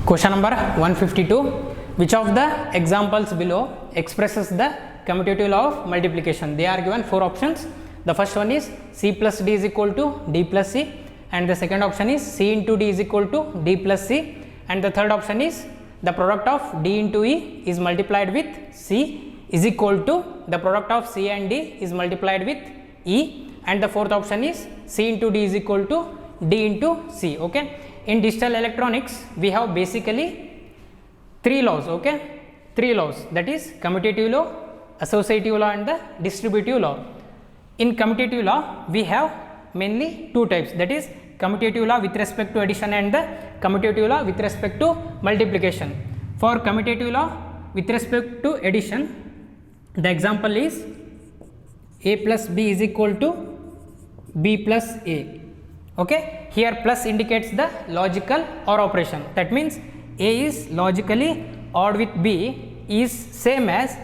Question number 152. Which of the examples below expresses the commutative law of multiplication? They are given 4 options. The first one is c plus d is equal to d plus c, and the second option is c into d is equal to d plus c, and the third option is the product of d into e is multiplied with c is equal to the product of c and d is multiplied with e, and the fourth option is c into d is equal to d into c. Okay. In digital electronics we have basically 3 laws. Okay, 3 laws, that is commutative law, associative law and the distributive law. In commutative law we have mainly 2 types, that is commutative law with respect to addition and the commutative law with respect to multiplication. For commutative law with respect to addition, the example is a plus b is equal to b plus a. Okay, here plus indicates the logical or operation, that means a is logically odd with b is same as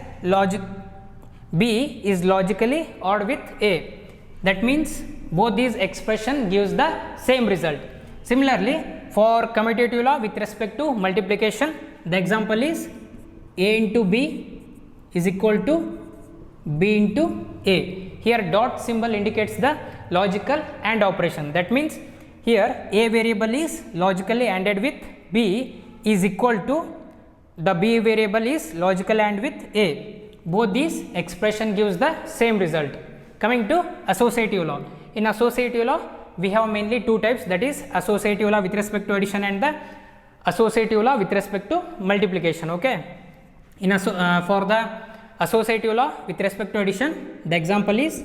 b is logically odd with a, that means both these expression gives the same result. Similarly, for commutative law with respect to multiplication, the example is a into b is equal to b into a. Here dot symbol indicates the logical and operation, that means here a variable is logically ANDed with b is equal to the b variable is logical AND with a. Both these expression gives the same result. Coming to associative law. In associative law we have mainly 2 types, that is associative law with respect to addition and the associative law with respect to multiplication. Okay. In for the associative law with respect to addition, the example is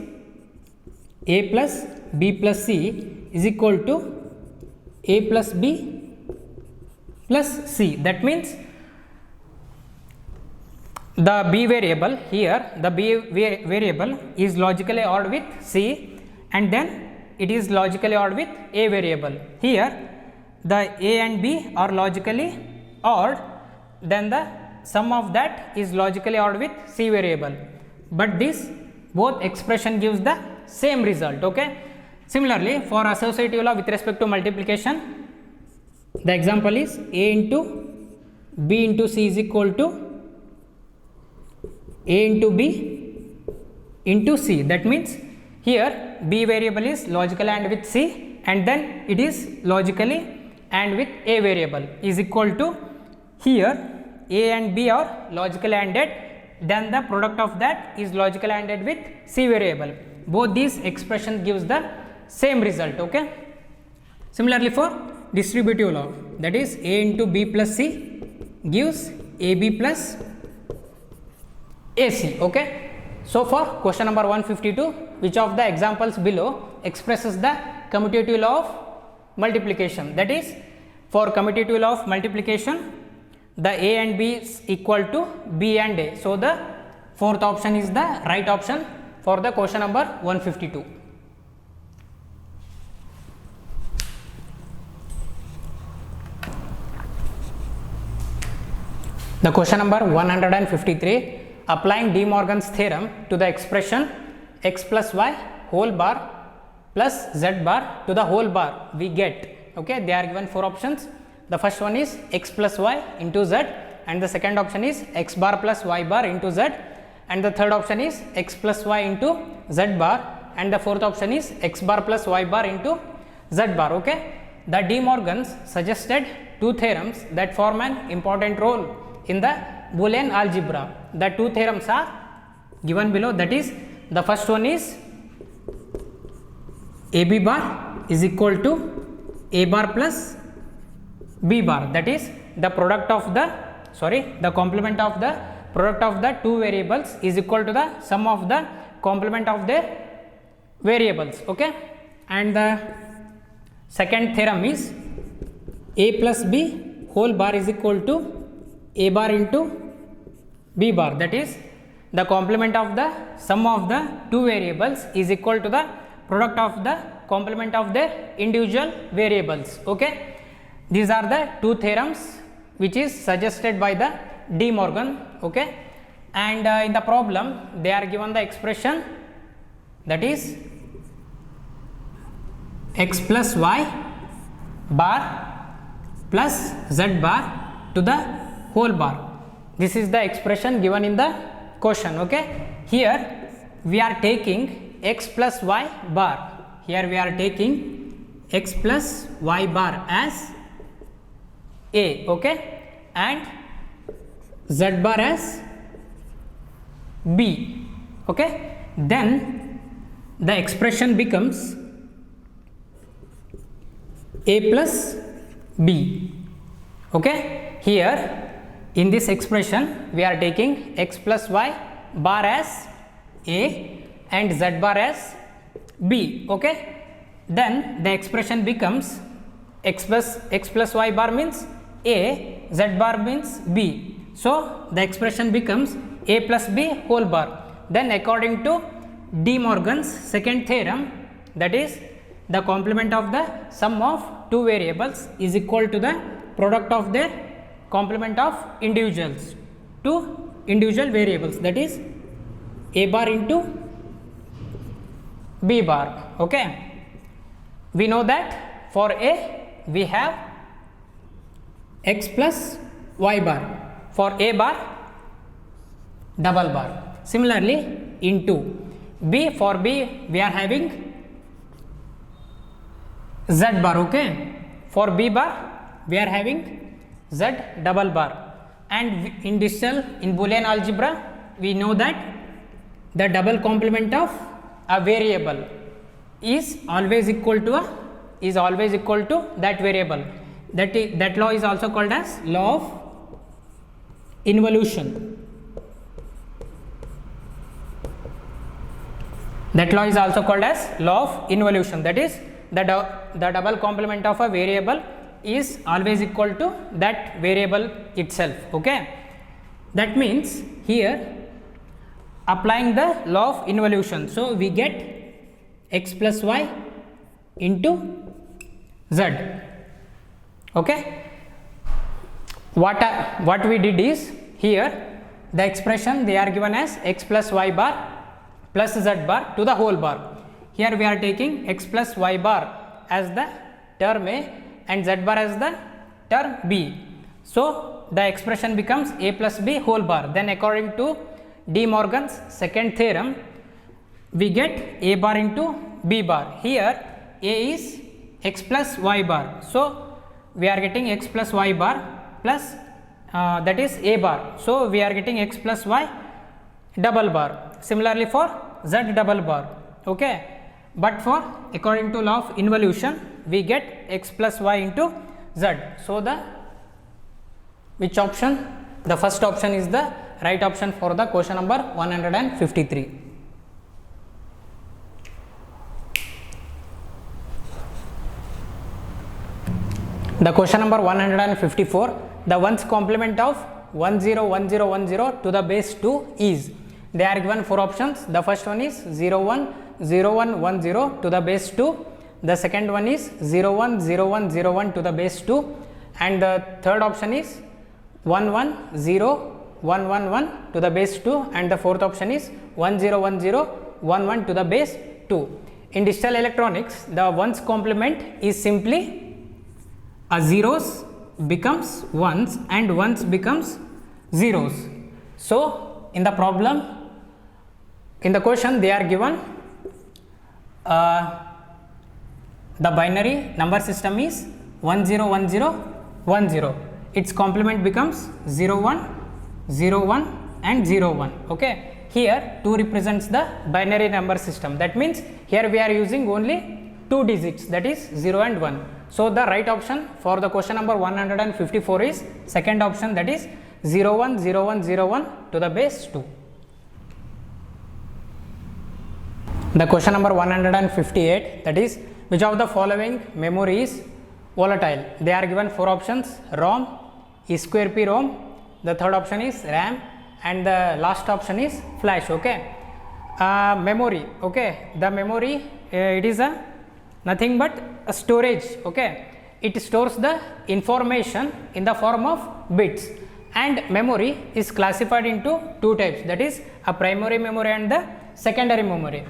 a plus b plus c is equal to a plus b plus c, that means the b variable here, the b variable is logically odd with c and then it is logically odd with a variable. Here the a and b are logically odd, then the sum of that is logically odd with c variable, but this both expression gives the same result. Okay. Similarly, for associative law with respect to multiplication, the example is a into b into c is equal to a into b into c, that means here b variable is logical AND with c and then it is logically AND with a variable is equal to, here a and b are logically ANDed, then the product of that is logically ANDed with c variable. Both these expression gives the same result. Okay. Similarly, for distributive law, that is a into b plus c gives ab plus ac. Okay. So for question number 152, which of the examples below expresses the commutative law of multiplication? That is, for commutative law of multiplication, the a and b is equal to b and a. So the fourth option is the right option for the question number 152. The question number 153, applying De Morgan's theorem to the expression x plus y whole bar plus z bar to the whole bar, we get. Okay, they are given 4 options. The first one is x plus y into z, and the second option is x bar plus y bar into z, and the third option is x plus y into z bar, and the fourth option is x bar plus y bar into z bar. Okay. The De Morgans suggested 2 theorems that form an important role in the Boolean algebra. The 2 theorems are given below, that is, the first one is ab bar is equal to a bar plus b bar, that is the product of the the complement of the product of the 2 variables is equal to the sum of the complement of their variables. Okay. And the second theorem is a plus b whole bar is equal to a bar into b bar, that is the complement of the sum of the 2 variables is equal to the product of the complement of their individual variables. Okay. These are the 2 theorems which is suggested by the De Morgan. Okay. And in the problem they are given the expression, that is x plus y bar plus z bar to the whole bar. This is the expression given in the question. Okay, here we are taking x plus y bar. Here we are taking x plus y bar as A, okay, and z bar as B, okay. Then the expression becomes A plus B, okay. Here in this expression we are taking x plus y bar as A and z bar as B, okay. Then the expression becomes x plus y bar means A, z bar means B. So the expression becomes A plus B whole bar. Then according to De Morgan's second theorem, that is the complement of the sum of two variables is equal to the product of their complement of individuals, two individual variables, that is A bar into B bar, okay. We know that for A we have x plus y bar, for A bar double bar. Similarly into B, for B we are having z bar, okay. For B bar we are having z double bar, and in Boolean algebra we know that the double complement of a variable is always equal to that variable. That law is also called as law of involution. That law is also called as law of involution. That is the double complement of a variable is always equal to that variable itself, okay. That means here applying the law of involution, so we get x plus y into z, okay. What we did is, here the expression they are given as x plus y bar plus z bar to the whole bar. Here we are taking x plus y bar as the term A and z bar as the term B. So the expression becomes A plus B whole bar. Then according to De Morgan's second theorem, we get A bar into B bar. Here A is x plus y bar, so we are getting x plus y bar plus that is A bar, so we are getting x plus y double bar. Similarly for z double bar, okay. But for according to law of involution we get x plus y into z. So which option? The first option is the right option for the question number 153. The question number 154, the ones complement of 10 10 10 to the base 2 is, they are given four options. The first one is 01 01 10 to the base 2, the second one is 01 01 01 to the base 2, and the third option is 11 0 1 1 1 to the base 2, and the fourth option is 10 10 1 1 to the base 2. In digital electronics, the ones complement is simply a zeros becomes ones and ones becomes zeros. So in the problem, in the question they are given the binary number system is 10 10 10, its complement becomes 01 01 and 01, okay. Here 2 represents the binary number system, that means here we are using only 2 digits, that is 0 and 1. So the right option for the question number 154 is second option, that is 01 01 01 to the base 2. The question number 158, that is which of the following memory is volatile? They are given four options: ROM, E2P-ROM, the third option is RAM, and the last option is flash, okay. Memory, okay, the memory it is a nothing but a storage, okay. It stores the information in the form of bits, and memory is classified into two types, that is a primary memory and the secondary memory.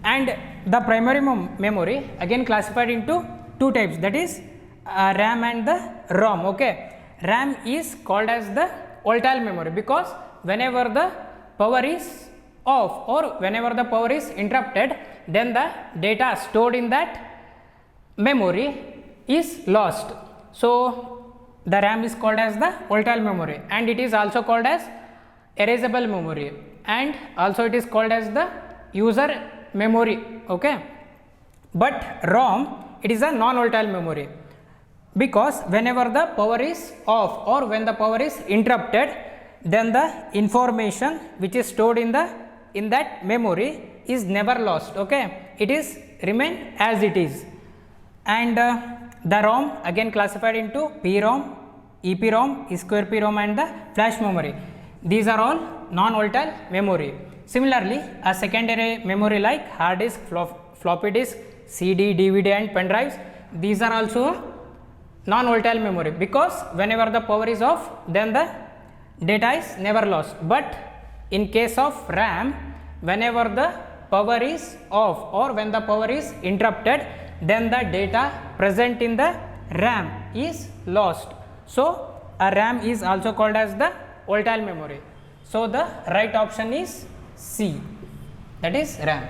And the primary memory again classified into two types, that is RAM and the ROM, okay. RAM is called as the volatile memory because whenever the power is off or whenever the power is interrupted, then the data stored in that memory is lost. So the RAM is called as the volatile memory, and it is also called as erasable memory, and also it is called as the user memory. Okay, but ROM, it is a non-volatile memory because whenever the power is off or when the power is interrupted, then the information which is stored in that memory is never lost. Okay, it is remain as it is. And the ROM again classified into PROM, EPROM, E2PROM and the flash memory. These are all non-volatile memory. Similarly, a secondary memory like hard disk, floppy disk, CD, DVD and pen drives, these are also non-volatile memory because whenever the power is off, then the data is never lost. But in case of RAM, whenever the power is off or when the power is interrupted, then the data present in the RAM is lost. So a RAM is also called as the volatile memory. So the right option is C, that is RAM.